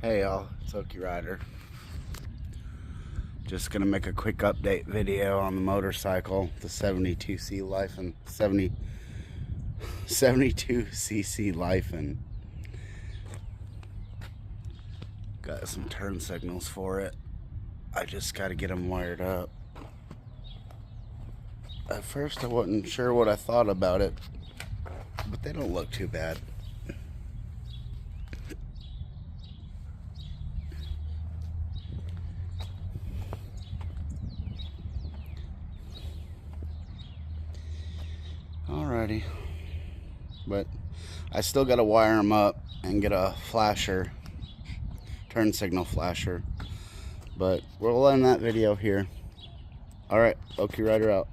Hey y'all, it's Okie Rider. Just gonna make a quick update video on the motorcycle, the 72C lifan, 72cc lifan. Got some turn signals for it. I just gotta get them wired up. At first I wasn't sure what I thought about it, but they don't look too bad. Alrighty, but I still gotta wire them up and get a flasher, turn signal flasher, but we'll end that video here. Alright, Okie Rider out.